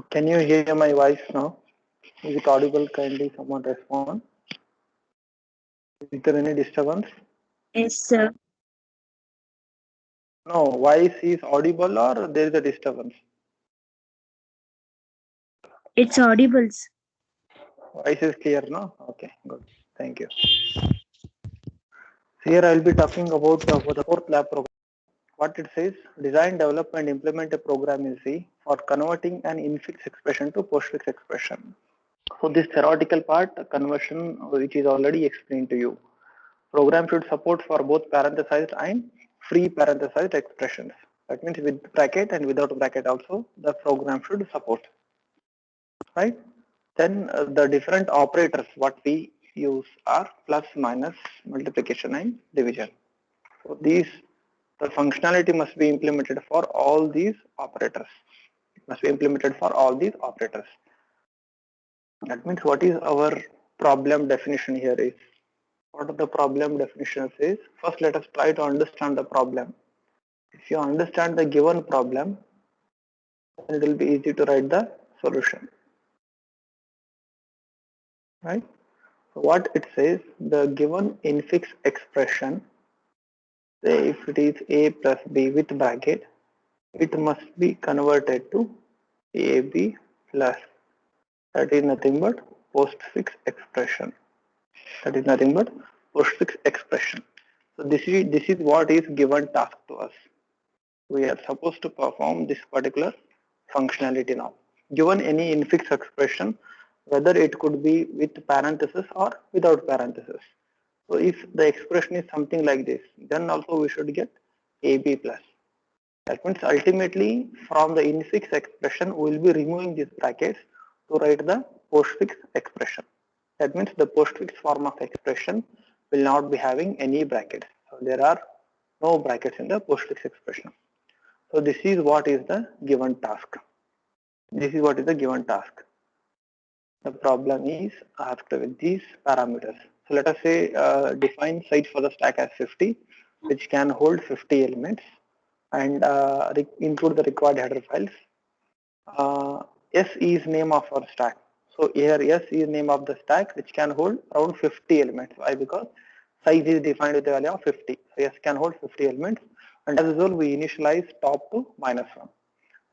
Can you hear my voice now? Is it audible? Kindly someone respond. Is there any disturbance? Yes, sir. No, voice is audible or there is a disturbance? It's audible. Voice is clear, no? Okay, good. Thank you. Here I will be talking about the fourth lab program. What it says, design, develop and implement a program in C for converting an infix expression to postfix expression. So this theoretical part, conversion, which is already explained to you. Program should support for both parenthesized and free parenthesized expressions. That means with bracket and without bracket also the program should support. Right? Then the different operators what we use are plus, minus, multiplication and division. So these the functionality must be implemented for all these operators. It must be implemented for all these operators. That means what is our problem definition here is. What are the problem definitions is? First let us try to understand the problem. If you understand the given problem, then it will be easy to write the solution. Right? So what it says, the given infix expression, say if it is a plus b with bracket, it must be converted to ab plus, that is nothing but postfix expression. That is nothing but postfix expression. So this is what is given task to us. We are supposed to perform this particular functionality now. Given any infix expression, whether it could be with parenthesis or without parenthesis. So if the expression is something like this, then also we should get AB plus. That means ultimately from the infix expression we will be removing these brackets to write the postfix expression. That means the postfix form of expression will not be having any brackets. So there are no brackets in the postfix expression. So this is what is the given task. This is what is the given task. The problem is asked with these parameters. So let us say define size for the stack as 50, which can hold 50 elements and include the required header files. S is name of our stack. So here S is name of the stack which can hold around 50 elements. Why? Because size is defined with the value of 50. So S can hold 50 elements, and as usual we initialize top to -1.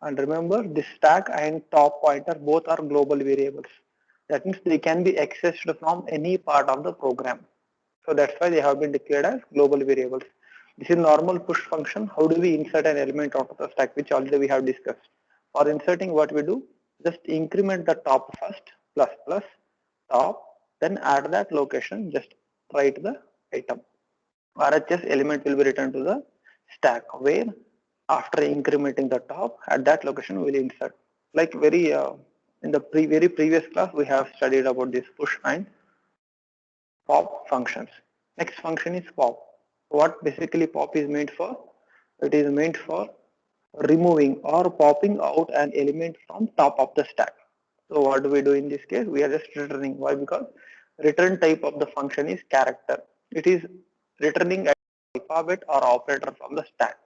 And remember, this stack and top pointer both are global variables. That means they can be accessed from any part of the program. So that's why they have been declared as global variables. This is normal push function. How do we insert an element out of the stack, which already we have discussed. For inserting, what we do, just increment the top first, plus plus top, then add that location, just write the item. RHS element will be returned to the stack, where after incrementing the top, at that location we will insert. Like in the very previous class we have studied about this push and pop functions. Next function is pop. What basically pop is meant for? It is meant for removing or popping out an element from top of the stack. So what do we do in this case? We are just returning. Why? Because return type of the function is character. It is returning alphabet or operator from the stack.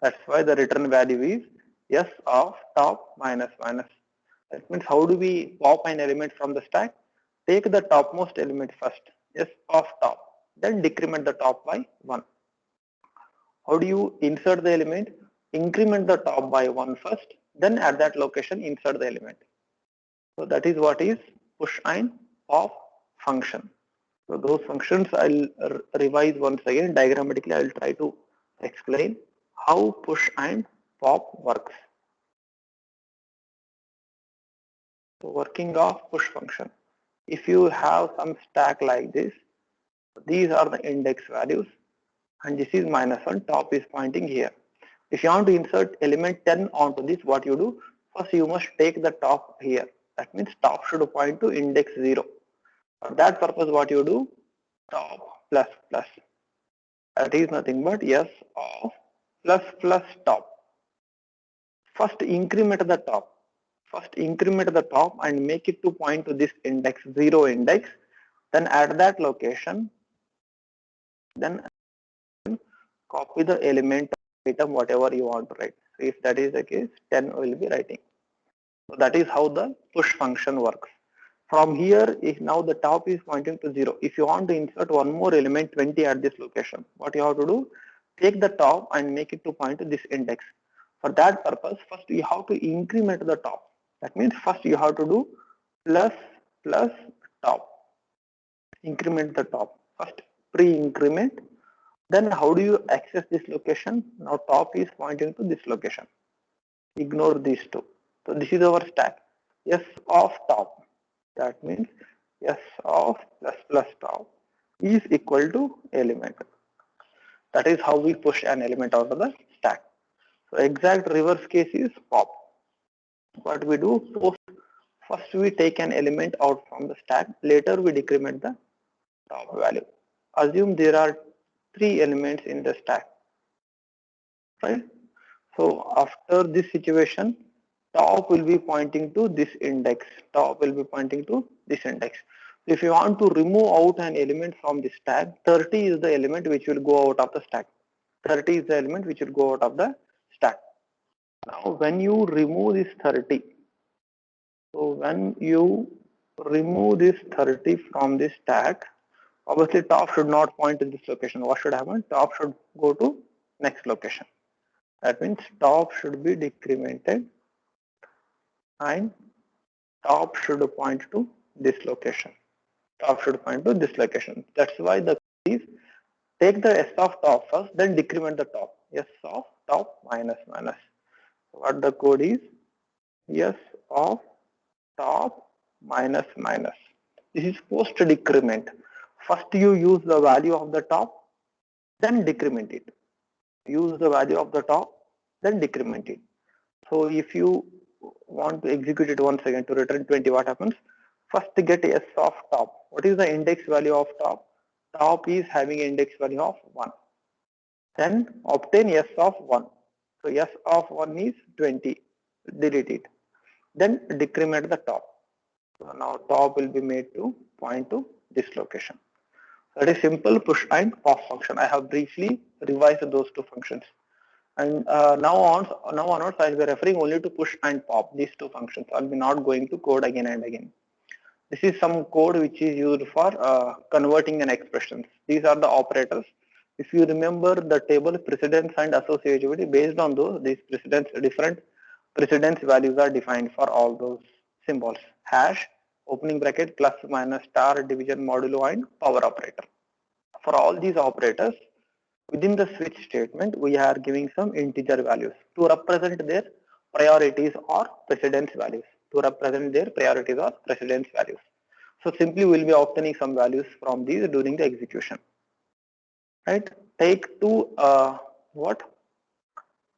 That's why the return value is S of top minus minus. That means how do we pop an element from the stack? Take the topmost element first, S of top, then decrement the top by 1. How do you insert the element? Increment the top by 1 first, then at that location insert the element. So that is what is push and pop function. So those functions I'll revise once again. Diagrammatically I'll try to explain how push and pop works. So working of push function. If you have some stack like this, these are the index values and this is -1, top is pointing here. If you want to insert element 10 onto this, what you do? First you must take the top here. That means top should point to index 0. For that purpose what you do? Top plus plus. That is nothing but S of plus plus top. First increment the top. First increment the top and make it to point to this index 0 index. Then at that location, then copy the element item whatever you want to write. So if that is the case, 10 will be writing. So that is how the push function works. From here, if now the top is pointing to 0. If you want to insert one more element 20 at this location, what you have to do, take the top and make it to point to this index. For that purpose, first you have to increment the top. That means first you have to do plus plus top. Increment the top. First pre-increment. Then how do you access this location? Now top is pointing to this location. Ignore these two. So this is our stack. S of top. That means S of plus plus top is equal to element. That is how we push an element out of the stack. So exact reverse case is pop. What we do, post, first we take an element out from the stack, later we decrement the top value. Assume there are 3 elements in the stack, right? So after this situation, top will be pointing to this index. Top will be pointing to this index. If you want to remove out an element from the stack, 30 is the element which will go out of the stack. 30 is the element which will go out of the stack. Now when you remove this 30, so when you remove this 30 from the stack, obviously top should not point to this location. What should happen? Top should go to next location. That means top should be decremented and top should point to this location. Top should point to this location. That's why the code is take the S of top first, then decrement the top. S of top minus minus. What the code is? S of top minus minus. This is post decrement. First you use the value of the top, then decrement it. Use the value of the top, then decrement it. So if you want to execute it once again to return 20, what happens? First get S of top. What is the index value of top? Top is having index value of 1. Then obtain S of 1. So S of 1 is 20. Delete it. Then decrement the top. So now top will be made to point to this location. That is simple push and pop function. I have briefly revised those two functions. And now onwards, I will be referring only to push and pop, these two functions. I will be not going to code again and again. This is some code which is used for converting an expressions. These are the operators. If you remember the table precedence and associativity, based on those, these precedence, different precedence values are defined for all those symbols. Hash, opening bracket, plus minus, star, division, modulo, and power operator. For all these operators, within the switch statement, we are giving some integer values to represent their priorities or precedence values. To represent their priorities or precedence values. So simply we will be obtaining some values from these during the execution. Right? Take two what?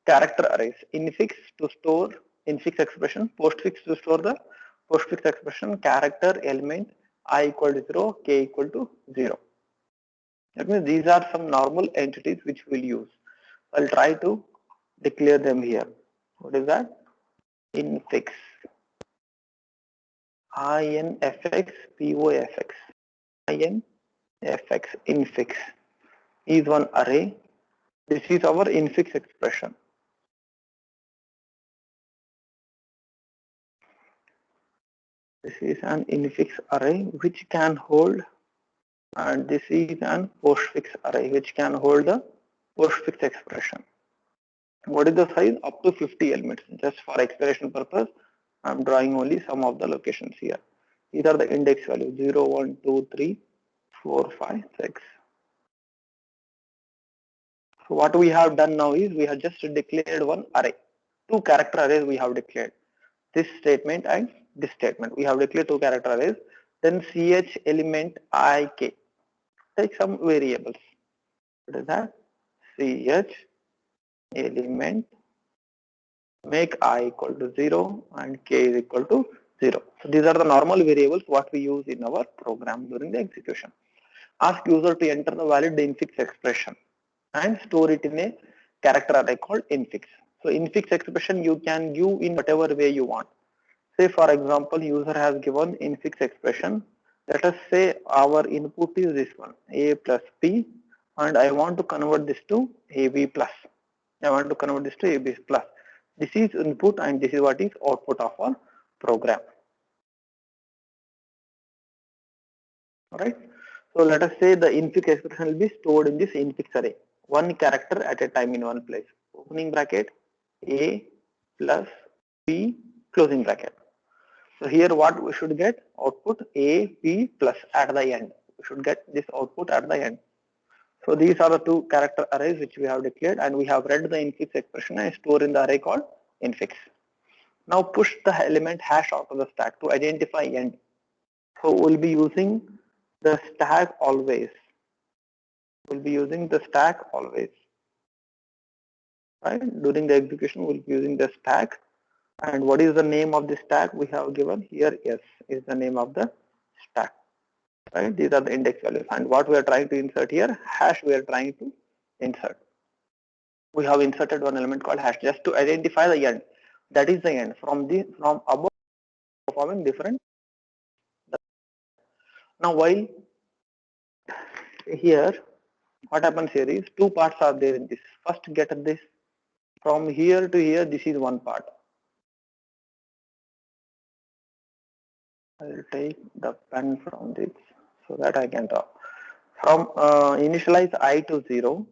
Character arrays. Infix to store infix expression. Postfix to store the postfix expression. Character element I equal to 0, k equal to 0. That means these are some normal entities which we'll use. I'll try to declare them here. What is that? Infix. INFX POFX. INFX infix is one array. This is our infix expression. This is an infix array which can hold, and this is an postfix array which can hold the postfix expression. What is the size? Up to 50 elements. Just for exploration purpose, I am drawing only some of the locations here. These are the index values 0, 1, 2, 3, 4, 5, 6. So what we have done now is we have just declared one array. Two character arrays we have declared. This statement and this statement. We have declared two character arrays. Then ch element ik. Take some variables. What is that? Ch element, make I equal to 0 and k is equal to 0. So these are the normal variables what we use in our program during the execution. Ask user to enter the valid infix expression and store it in a character array called infix. So infix expression you can give in whatever way you want. Say for example, user has given infix expression. Let us say our input is this one, a plus b, and I want to convert this to ab plus. I want to convert this to ab plus. This is input and this is what is output of our program. Alright. So let us say the infix expression will be stored in this infix array, one character at a time in one place. Opening bracket A plus B closing bracket. So here what we should get? Output A, B plus at the end. We should get this output at the end. So these are the two character arrays which we have declared, and we have read the infix expression and store in the array called infix. Now push the element hash out of the stack to identify end. So we'll be using the stack always. We'll be using the stack always. Right? During the execution, we'll be using the stack. And what is the name of the stack we have given here? Yes, is the name of the stack. Right? These are the index values. And what we are trying to insert here, hash we are trying to insert. We have inserted one element called hash just to identify the end. That is the end. From above performing different. Now while here, what happens here is two parts are there in this. First get this. From here to here, this is one part. I will take the pen from this so that I can draw. From initialize I to 0,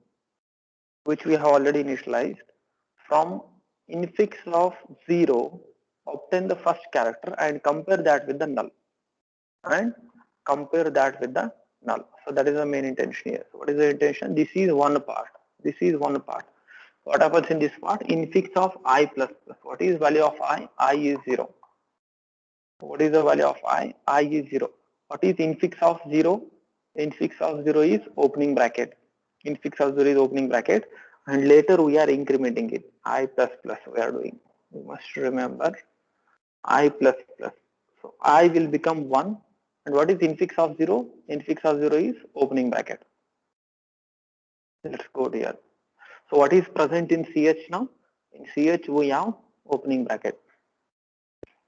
which we have already initialized. From infix of 0, obtain the first character and compare that with the null. And compare that with the null. So that is the main intention here. So what is the intention? This is one part. This is one part. What happens in this part? Infix of I plus plus. What is value of I? I is 0. What is the value of I? I is 0. What is infix of 0? Infix of 0 is opening bracket. Infix of 0 is opening bracket. And later we are incrementing it. I plus plus we are doing. You must remember I plus plus. So I will become 1. And what is infix of 0? Infix of 0 is opening bracket. Let's go here. So what is present in CH now? In CH we have opening bracket.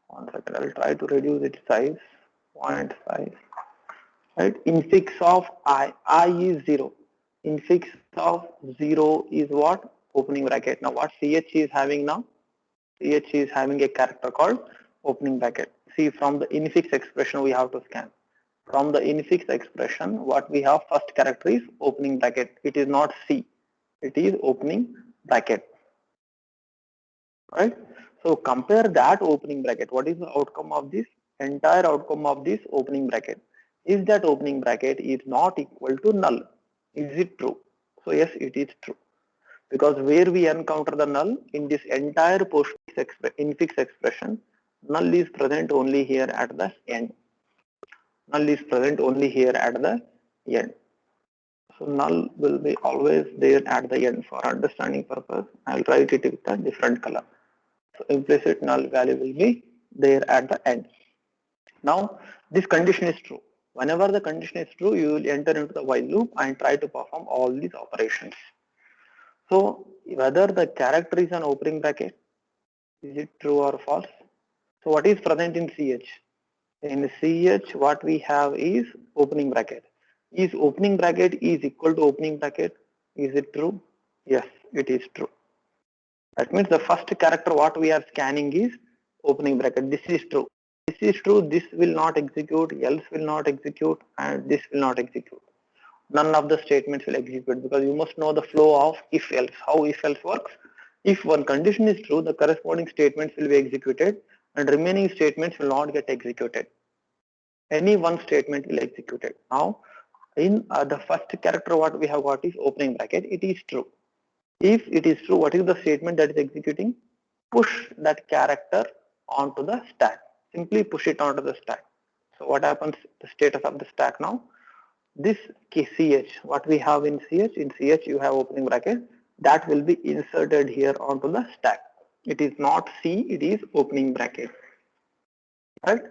1 second, I will try to reduce its size. 0.5. Right? Infix of I is 0. Infix of 0 is what? Opening bracket. Now what CH is having now? CH is having a character called opening bracket. See, from the infix expression we have to scan. From the infix expression, what we have first character is opening bracket. It is not C. It is opening bracket. Right? So compare that opening bracket. What is the outcome of this? Entire outcome of this opening bracket. Is that opening bracket is not equal to null? Is it true? So yes, it is true. Because where we encounter the null in this entire infix expression, null is present only here at the end. Null is present only here at the end. So null will be always there at the end. For understanding purpose, I will write it with a different color. So implicit null value will be there at the end. Now this condition is true. Whenever the condition is true, you will enter into the while loop and try to perform all these operations. So whether the character is an opening bracket, is it true or false? So what is present in CH? In CH what we have is opening bracket. Is opening bracket is equal to opening bracket? Is it true? Yes, it is true. That means the first character what we are scanning is opening bracket. This is true. This is true. This will not execute, else will not execute, and this will not execute. None of the statements will execute because you must know the flow of if else. How if else works? If one condition is true, the corresponding statements will be executed and remaining statements will not get executed. Any one statement will execute it. Now in the first character what we have got is opening bracket. It is true. If it is true, what is the statement that is executing? Push that character onto the stack. Simply push it onto the stack. So what happens, the status of the stack now? This CH, what we have in CH you have opening bracket, that will be inserted here onto the stack. It is not C, it is opening bracket. Right?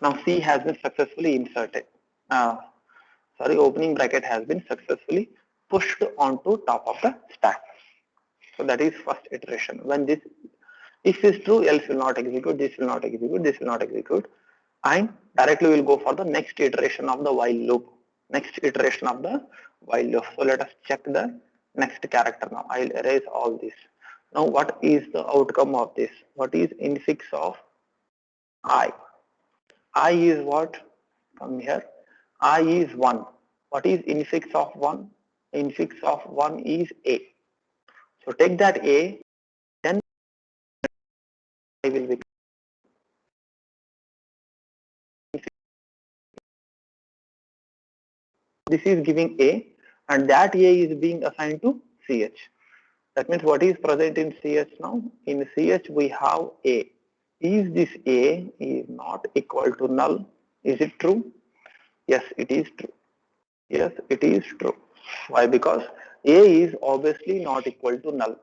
Now C has been successfully inserted. Opening bracket has been successfully pushed onto top of the stack. So that is first iteration. When this if is true, else will not execute, this will not execute, this will not execute, and directly we will go for the next iteration of the while loop. Next iteration of the while loop. So let us check the next character now. I will erase all this. Now what is the outcome of this? What is infix of I. I is what? Come here. I is 1. What is infix of 1? Infix of 1 is A. So take that A, then I will be. This is giving A, and that A is being assigned to CH. That means what is present in CH now? In CH we have A. Is this A is not equal to null? Is it true? Yes, it is true. Yes, it is true. Why? Because A is obviously not equal to null.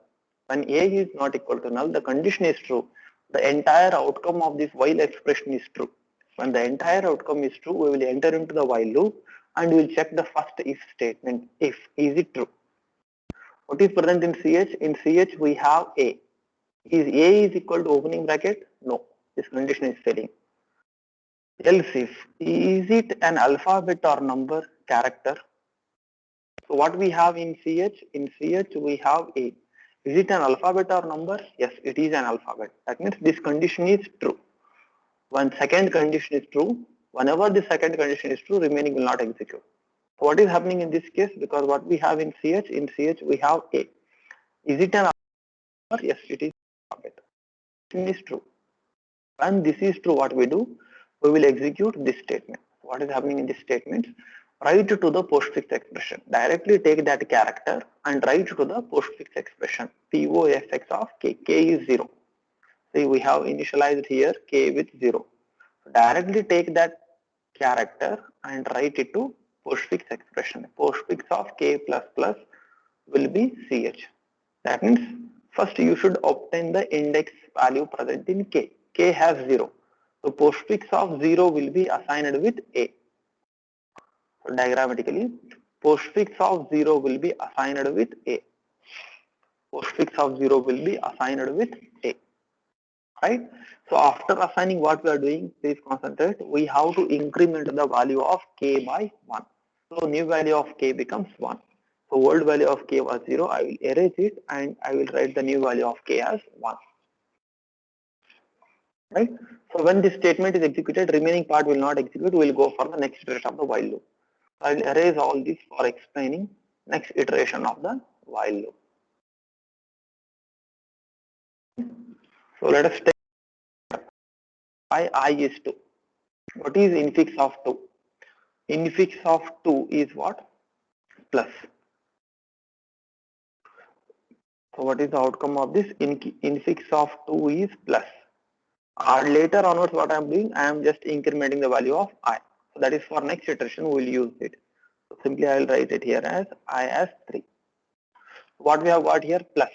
When A is not equal to null, the condition is true. The entire outcome of this while expression is true. When the entire outcome is true, we will enter into the while loop and we will check the first if statement. If is it true? What is present in CH? In CH we have A. Is A is equal to opening bracket? No. This condition is failing. Else if is it an alphabet or number character? So what we have in CH we have A. Is it an alphabet or number? Yes, it is an alphabet. That means this condition is true. When second condition is true, whenever the second condition is true, remaining will not execute. So what is happening in this case? Because what we have in CH we have A. Is it an alphabet? Yes, it is an alphabet. This is true. When this is true, what we do? We will execute this statement. What is happening in this statement? Write to the postfix expression. Directly take that character and write to the postfix expression. POFX of K. K is 0. See, we have initialized here K with 0. Directly take that character and write it to postfix expression. Postfix of K plus plus will be CH. That means first you should obtain the index value present in K. K has 0. So postfix of 0 will be assigned with A. So diagrammatically, postfix of 0 will be assigned with A. Postfix of 0 will be assigned with A. Right? So after assigning, what we are doing, please concentrate, we have to increment the value of K by 1. So new value of K becomes 1. So old value of K was 0, I will erase it and I will write the new value of K as 1. Right? So when this statement is executed, remaining part will not execute, we will go for the next iteration of the while loop. I will erase all this for explaining next iteration of the while loop. So let us take I is 2. What is infix of 2? Infix of 2 is what? Plus. So what is the outcome of this? Infix of 2 is plus. Later onwards what I am doing, I am just incrementing the value of I. So that is for next iteration we will use it. So simply I will write it here as I as 3. What we have got here? Plus.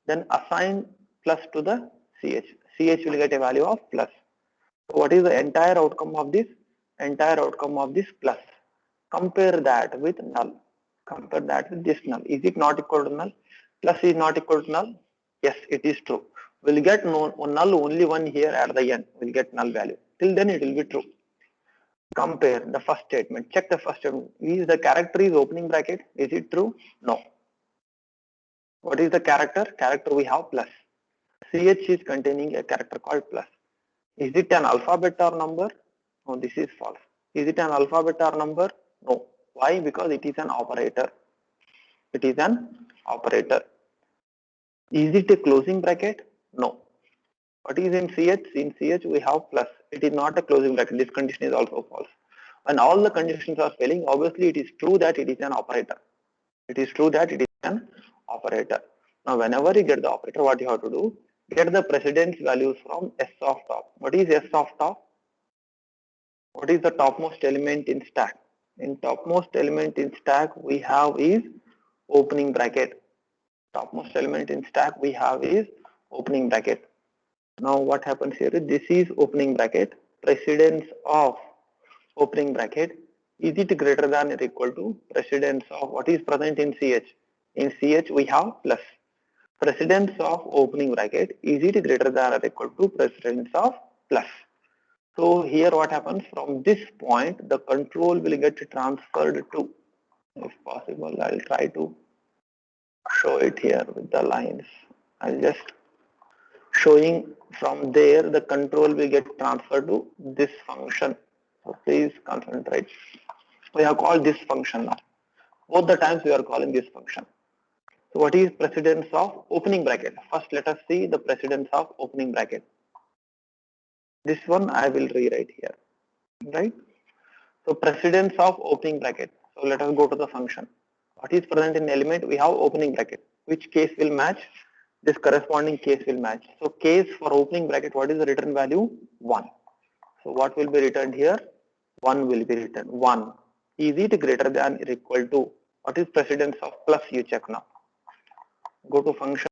Then assign plus to the CH. CH will get a value of plus. So what is the entire outcome of this? Entire outcome of this plus. Compare that with null. Compare that with this null. Is it not equal to null? Plus is not equal to null? Yes, it is true. We'll get null only one here at the end. We'll get null value. Till then it will be true. Compare the first statement. Check the first statement. Is the character is opening bracket? Is it true? No. What is the character? Character we have plus. CH is containing a character called plus. Is it an alphabet or number? No, this is false. Is it an alphabet or number? No. Why? Because it is an operator. It is an operator. Is it a closing bracket? No. What is in CH? In CH we have plus. It is not a closing bracket. This condition is also false. When all the conditions are failing, obviously it is true that it is an operator. It is true that it is an operator. Now whenever you get the operator, what you have to do? Get the precedence values from S of top. What is S of top? What is the topmost element in stack? In topmost element in stack we have is opening bracket. Topmost element in stack we have is opening bracket. Now what happens here? This is opening bracket. Precedence of opening bracket. Is it greater than or equal to precedence of what is present in CH? In CH we have plus. Precedence of opening bracket. Is it greater than or equal to precedence of plus? So here what happens, from this point the control will get transferred to, if possible I'll try to show it here with the lines. I'll just showing from there the control will get transferred to this function. So please concentrate. We have called this function now. Both the times we are calling this function. So what is precedence of opening bracket? First let us see the precedence of opening bracket. This one I will rewrite here, right? So precedence of opening bracket. So let us go to the function. What is present in element? We have opening bracket. Which case will match? This corresponding case will match. So case for opening bracket, what is the return value? 1. So what will be returned here? 1 will be returned. 1. Is it greater than or equal to? What is precedence of plus? You check now. Go to function.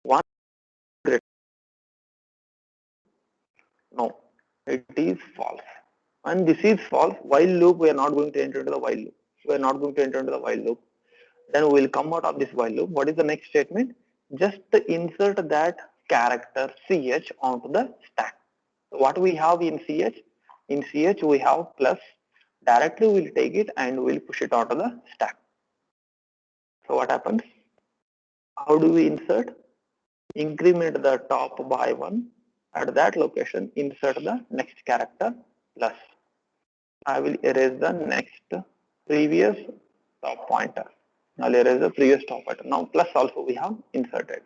1 greater. No, it is false. And this is false. While loop, we are not going to enter into the while loop. We are not going to enter into the while loop. Then we will come out of this while loop. What is the next statement? Just insert that character ch onto the stack. So what we have in ch? In ch we have plus. Directly we will take it and we will push it onto the stack. So what happens? How do we insert? Increment the top by 1. At that location, insert the next character plus. I will erase the next previous top pointer. I'll erase the previous top pointer. Now plus also we have inserted.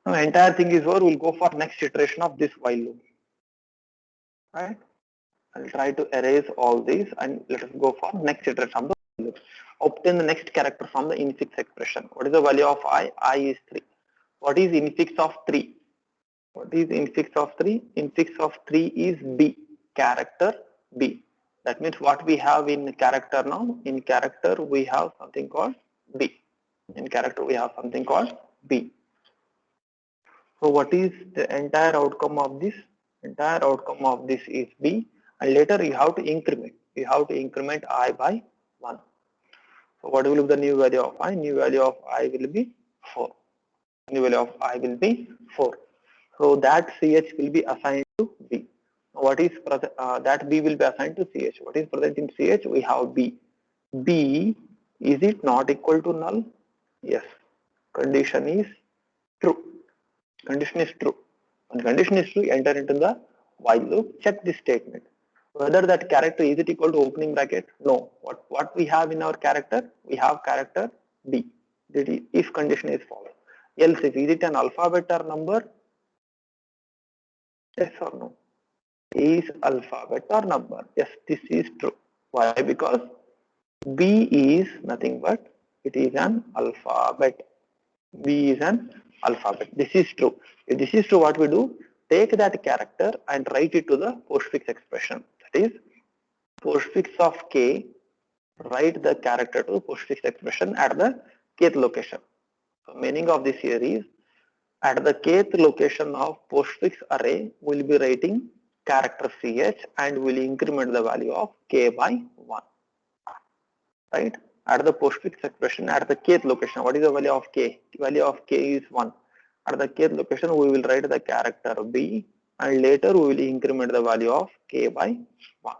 Now entire thing is over. We'll go for next iteration of this while loop. Right? I'll try to erase all these and let us go for next iteration of the while loop. Obtain the next character from the infix expression. What is the value of I? I is 3. What is infix of 3? What is infix of 3? Infix of 3 is B. Character B. That means what we have in character now, in character we have something called B. In character we have something called B. So what is the entire outcome of this? Entire outcome of this is B, and later you have to increment. You have to increment I by 1. So what will be the new value of I? New value of I will be 4. New value of I will be 4. So that CH will be assigned to B. What is that B will be assigned to CH? What is present in CH? We have B. B, is it not equal to null? Yes. Condition is true. Condition is true. When condition is true, enter into the while loop. Check this statement. Whether that character is it equal to opening bracket? No. What we have in our character? We have character B. If condition is false. Else, if is it an alphabet or number? Yes or no? Is alphabet or number? Yes, this is true. Why? Because B is nothing but it is an alphabet. B is an alphabet. This is true. If this is true, what we do? Take that character and write it to the postfix expression. That is postfix of k. Write the character to postfix expression at the kth location. So meaning of this here is at the kth location of postfix array, we'll be writing character ch and will increment the value of k by 1. Right? At the postfix expression at the kth location, what is the value of k? Value of k is 1. At the kth location, we will write the character b and later we will increment the value of k by 1.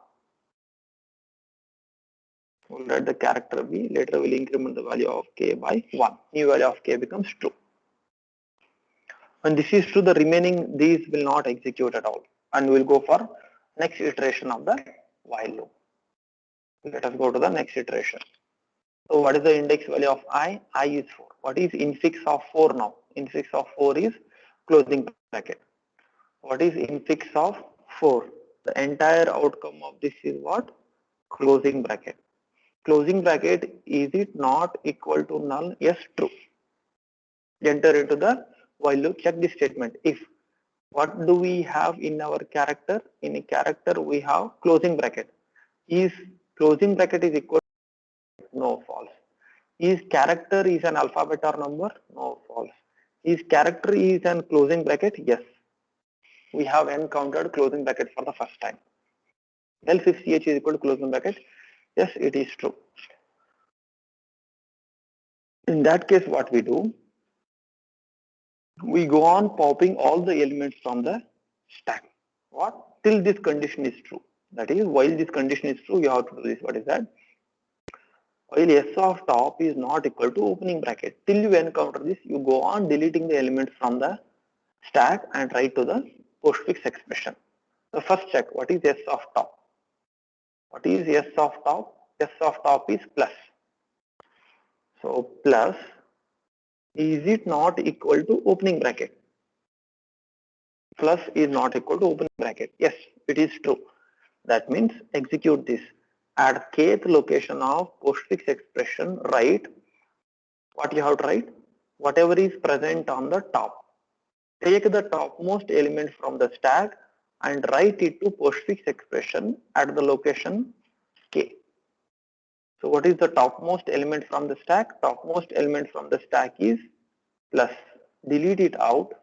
We will write the character b, later we will increment the value of k by 1. New value of k becomes true. When this is true, the remaining these will not execute at all, and we'll go for next iteration of the while loop. Let us go to the next iteration. So what is the index value of I? I is 4. What is infix of 4 now? Infix of 4 is closing bracket. What is infix of 4? The entire outcome of this is what? Closing bracket. Closing bracket, is it not equal to null? Yes, true. Enter into the while loop. Check this statement. If what do we have in our character? In a character we have closing bracket. Is closing bracket is equal to no, false. Is character is an alphabet or number? No, false. Is character is an closing bracket? Yes. We have encountered closing bracket for the first time. Else if ch is equal to closing bracket, yes, it is true. In that case, what we do? We go on popping all the elements from the stack. What? Till this condition is true. That is, while this condition is true, you have to do this. What is that? While s of top is not equal to opening bracket. Till you encounter this, you go on deleting the elements from the stack and write to the postfix expression. So first check what is s of top. What is s of top? S of top is plus. So plus, is it not equal to opening bracket? Plus is not equal to opening bracket. Yes, it is true. That means execute this. At kth location of postfix expression, write what you have to write. Whatever is present on the top. Take the topmost element from the stack and write it to postfix expression at the location k. So what is the topmost element from the stack? Topmost element from the stack is plus. Delete it out.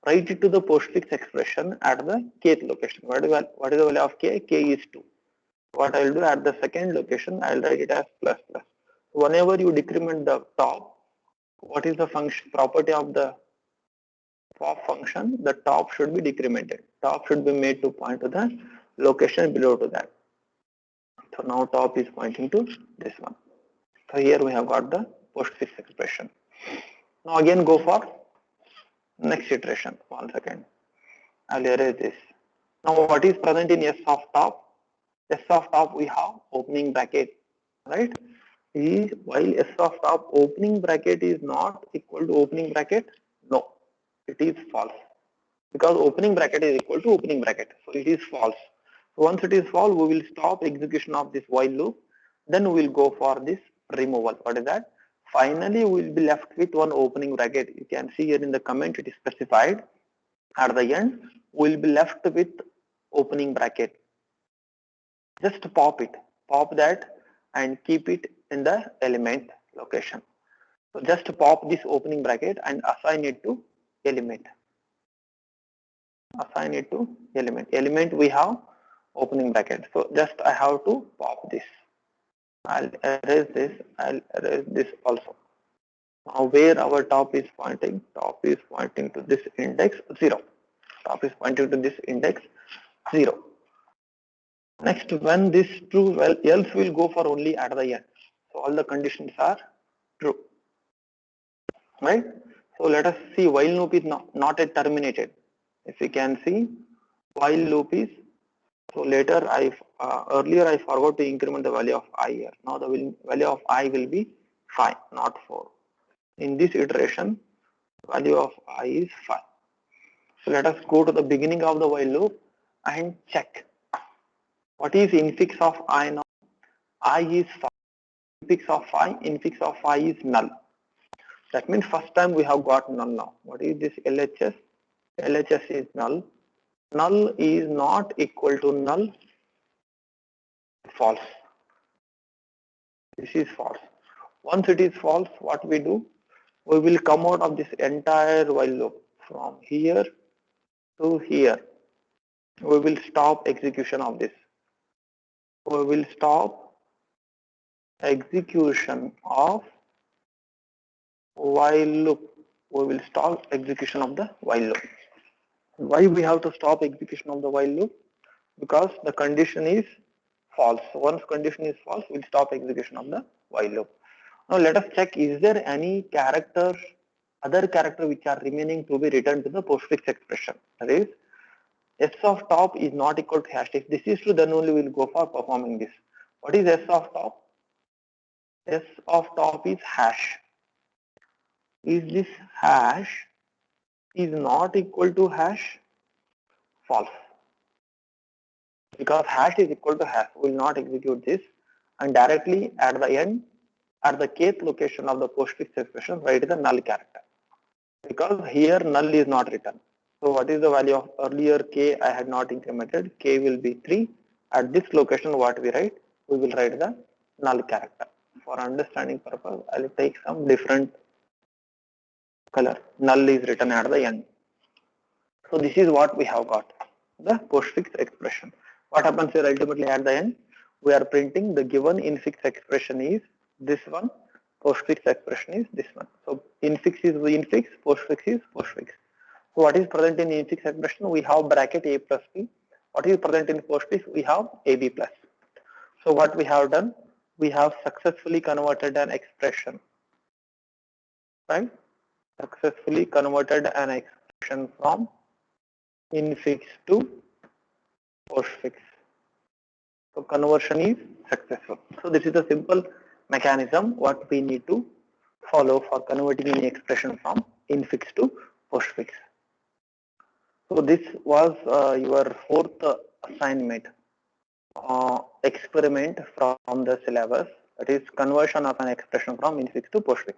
Write it to the postfix expression at the kth location. What is the value of k? K is 2. What I will do at the second location, I will write it as plus plus. Whenever you decrement the top, what is the function property of the pop function? The top should be decremented. Top should be made to point to the location below to that. So now top is pointing to this one. So here we have got the postfix expression. Now again go for next iteration. 1 second. I'll erase this. Now what is present in S of top? S of top we have opening bracket, right? Is while S of top opening bracket is not equal to opening bracket, no, it is false, because opening bracket is equal to opening bracket, so it is false. So once it is false, we will stop execution of this while loop, then we will go for this removal. What is that? Finally we will be left with one opening bracket. You can see here in the comment it is specified. At the end we will be left with opening bracket. Just pop that and keep it in the element location. So just pop this opening bracket and assign it to element. Assign it to element. Element we have opening bracket. So just I have to pop this. I'll erase this. I'll erase this also. Now where our top is pointing? Top is pointing to this index 0. Top is pointing to this index 0. Next, when this true, well, else will go for only at the end. So all the conditions are true, right? So let us see while loop is not yet terminated. If we can see, while loop is, so later earlier I forgot to increment the value of I here. Now the value of I will be 5, not 4. In this iteration, value of I is 5. So let us go to the beginning of the while loop and check. What is infix of I now? I is 5. Infix of 5 is null. That means first time we have got null now. What is this LHS? LHS is null. Null is not equal to null. False. This is false. Once it is false, what we do? We will come out of this entire while loop from here to here. We will stop execution of this. We will stop execution of while loop. We will stop execution of the while loop. Why we have to stop execution of the while loop? Because the condition is false. Once condition is false, we'll stop execution of the while loop. Now let us check, is there any character, other character which are remaining to be returned to the postfix expression? That is, s of top is not equal to hash. If this is true, then only we'll go for performing this. What is s of top? S of top is hash. Is this hash is not equal to hash? False. Because hash is equal to hash, we will not execute this, and directly at the end, at the kth location of the postfix expression, write the null character. Because here null is not written. So what is the value of earlier k? I had not incremented. K will be 3. At this location, what we write? We will write the null character. For understanding purpose, I will take some different color. Null is written at the end. So this is what we have got, the postfix expression. What happens here ultimately at the end? We are printing the given infix expression is this one, postfix expression is this one. So infix is the infix, postfix is postfix. So what is present in infix expression? We have bracket a plus b. What is present in postfix? We have AB plus. So what we have done, we have successfully converted an expression, right? Successfully converted an expression from infix to postfix. So conversion is successful. So this is a simple mechanism what we need to follow for converting any expression from infix to postfix. So this was your fourth assignment experiment from the syllabus, that is conversion of an expression from infix to postfix.